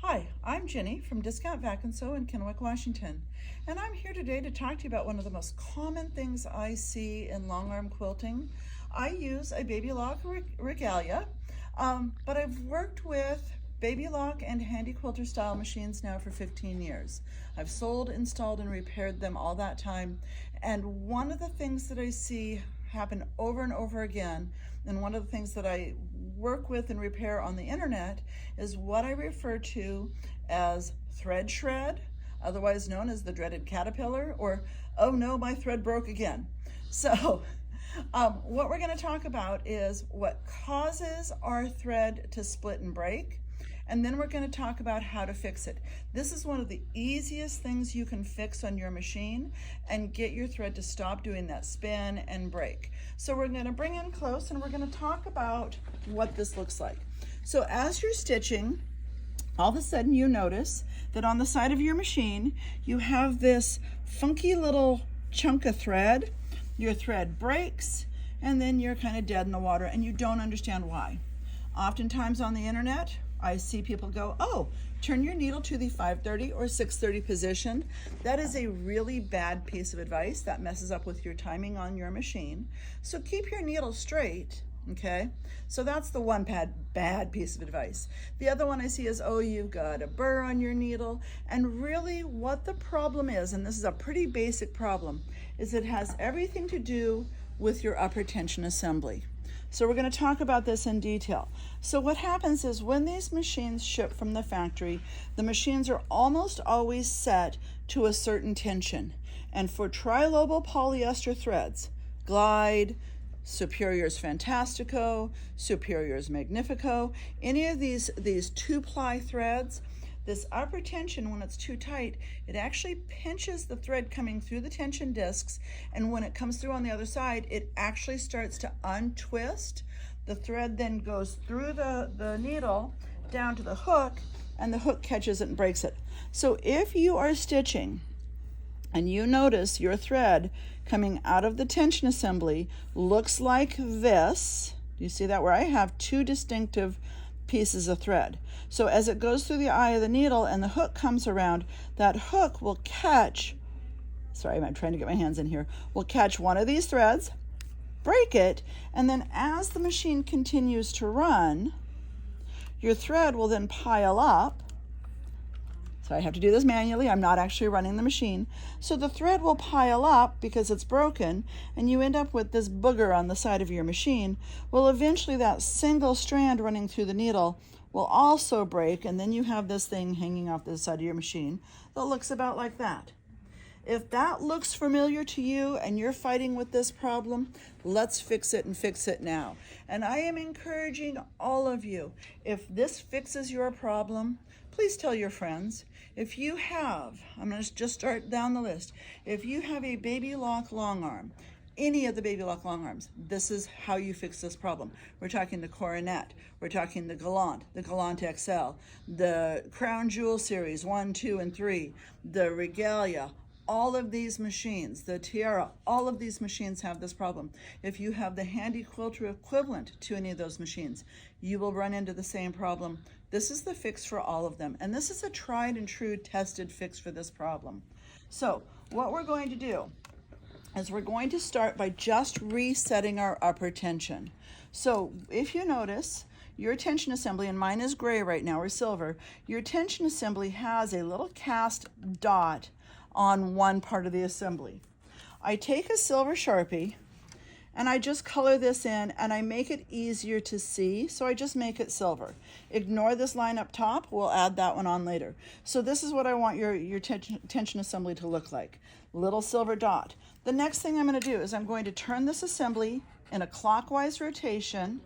Hi, I'm Jenny from Discount Vac and Sew in Kennewick, Washington, and I'm here today to talk to you about one of the most common things I see in long arm quilting. I use a Baby Lock regalia, but I've worked with Baby Lock and Handy Quilter style machines now for 15 years. I've sold, installed, and repaired them all that time, and one of the things that I see happen over and over again, and one of the things that I work with and repair on the internet is what I refer to as thread shred, otherwise known as the dreaded caterpillar, or oh no, my thread broke again. So what we're going to talk about is what causes our thread to split and break, and then we're going to talk about how to fix it. This is one of the easiest things you can fix on your machine and get your thread to stop doing that spin and break. So we're going to bring in close and we're going to talk about what this looks like. So as you're stitching, all of a sudden you notice that on the side of your machine you have this funky little chunk of thread. Your thread breaks and then you're kind of dead in the water and you don't understand why. Oftentimes on the internet I see people go, oh, turn your needle to the 530 or 630 position. That is a really bad piece of advice. That messes up with your timing on your machine. So keep your needle straight, okay? So that's the one bad piece of advice. The other one I see is, oh, you've got a burr on your needle. And really what the problem is, and this is a pretty basic problem, is it has everything to do with your upper tension assembly. So we're going to talk about this in detail. So what happens is when these machines ship from the factory, the machines are almost always set to a certain tension. And for trilobal polyester threads, Glide, Superior's Fantastico, Superior's Magnifico, any of these 2-ply threads, this upper tension, when it's too tight, it actually pinches the thread coming through the tension discs, and when it comes through on the other side, it actually starts to untwist. The thread then goes through the needle down to the hook, and the hook catches it and breaks it. So if you are stitching and you notice your thread coming out of the tension assembly looks like this, do you see that, where I have two distinctive pieces of thread? So as it goes through the eye of the needle and the hook comes around, that hook will catch, sorry, I'm trying to get my hands in here, will catch one of these threads, break it, and then as the machine continues to run, your thread will then pile up. So I have to do this manually, I'm not actually running the machine. So the thread will pile up because it's broken, and you end up with this booger on the side of your machine. Well, eventually that single strand running through the needle will also break, and then you have this thing hanging off the side of your machine that looks about like that. If that looks familiar to you and you're fighting with this problem, let's fix it and fix it now. And I am encouraging all of you, if this fixes your problem, please tell your friends. If you have, I'm going to just start down the list. If you have a Baby Lock Longarm, any of the Baby Lock Longarms, this is how you fix this problem. We're talking the Coronet, we're talking the Gallant XL, the Crown Jewel series 1, 2, and 3, the Regalia, all of these machines, the Tiara, all of these machines have this problem. If you have the Handy Quilter equivalent to any of those machines, you will run into the same problem. This is the fix for all of them, and this is a tried and true tested fix for this problem. So what we're going to do is we're going to start by just resetting our upper tension. So if you notice, your tension assembly, and mine is gray right now or silver, your tension assembly has a little cast dot on one part of the assembly. I take a silver Sharpie and I just color this in and I make it easier to see, so I just make it silver. Ignore this line up top, we'll add that one on later. So this is what I want your tension assembly to look like, little silver dot. The next thing I'm going to do is I'm going to turn this assembly in a clockwise rotation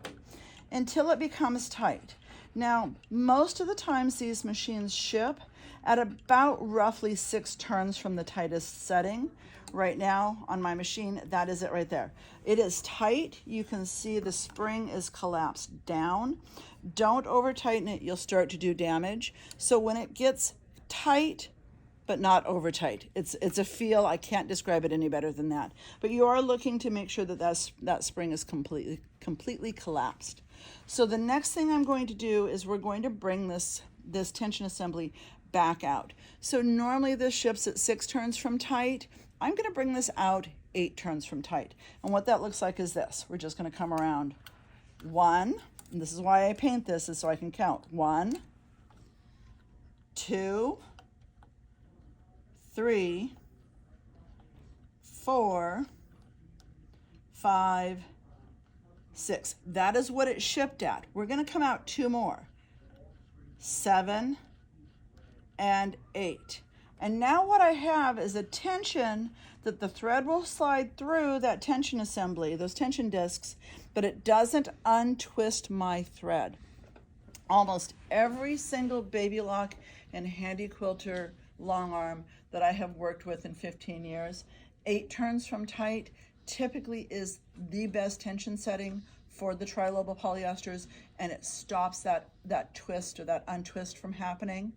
until it becomes tight. Now, most of the times these machines ship at about roughly 6 turns from the tightest setting. Right now on my machine, that is it right there. It is tight. You can see the spring is collapsed down. Don't over tighten it, you'll start to do damage. So when it gets tight, but not over tight, it's a feel, I can't describe it any better than that. But you are looking to make sure that that spring is completely collapsed. So the next thing I'm going to do is we're going to bring this this tension assembly back out. So normally this ships at 6 turns from tight. I'm going to bring this out 8 turns from tight. And what that looks like is this. We're just going to come around 1, and this is why I paint this, is so I can count. 1, 2, 3, 4, 5, 6. That is what it shipped at. We're going to come out 2 more. 7 and 8. And now what I have is a tension that the thread will slide through that tension assembly, those tension discs, but it doesn't untwist my thread. Almost every single Baby Lock and Handy Quilter long arm that I have worked with in 15 years, 8 turns from tight typically is the best tension setting for the trilobal polyesters, and it stops that twist or that untwist from happening.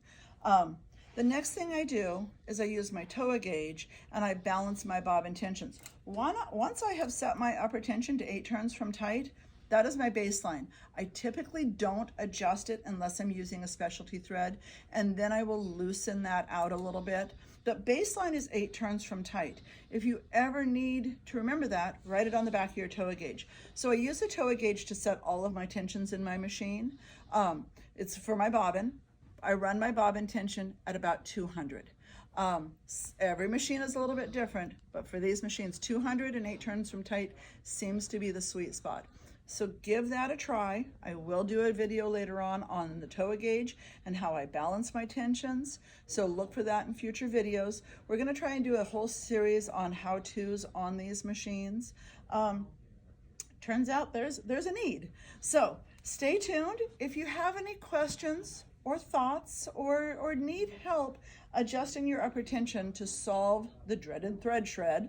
The next thing I do is I use my TOA gauge and I balance my bobbin tensions. Once I have set my upper tension to 8 turns from tight, that is my baseline. I typically don't adjust it unless I'm using a specialty thread, and then I will loosen that out a little bit. The baseline is 8 turns from tight. If you ever need to remember that, write it on the back of your TOA gauge. So I use a TOA gauge to set all of my tensions in my machine. It's for my bobbin. I run my bobbin tension at about 200. Every machine is a little bit different, but for these machines, 200 and 8 turns from tight seems to be the sweet spot. So give that a try. I will do a video later on the TOA gauge and how I balance my tensions. So look for that in future videos. We're going to try and do a whole series on how-tos on these machines. Turns out there's a need. So stay tuned. If you have any questions or thoughts or need help adjusting your upper tension to solve the dreaded thread shred,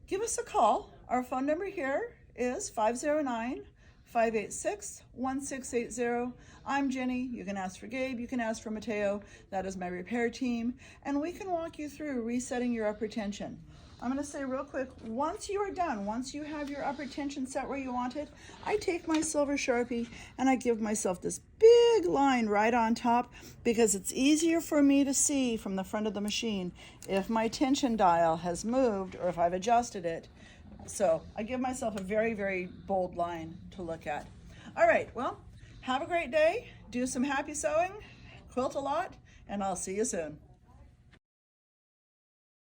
give us a call. Our phone number here is 509-586-1680. I'm Jenny. You can ask for Gabe. You can ask for Mateo. That is my repair team. And we can walk you through resetting your upper tension. I'm going to say real quick, once you are done, once you have your upper tension set where you want it, I take my silver Sharpie and I give myself this big line right on top because it's easier for me to see from the front of the machine if my tension dial has moved or if I've adjusted it. So I give myself a very, very bold line to look at. All right, well, have a great day. Do some happy sewing, quilt a lot, and I'll see you soon.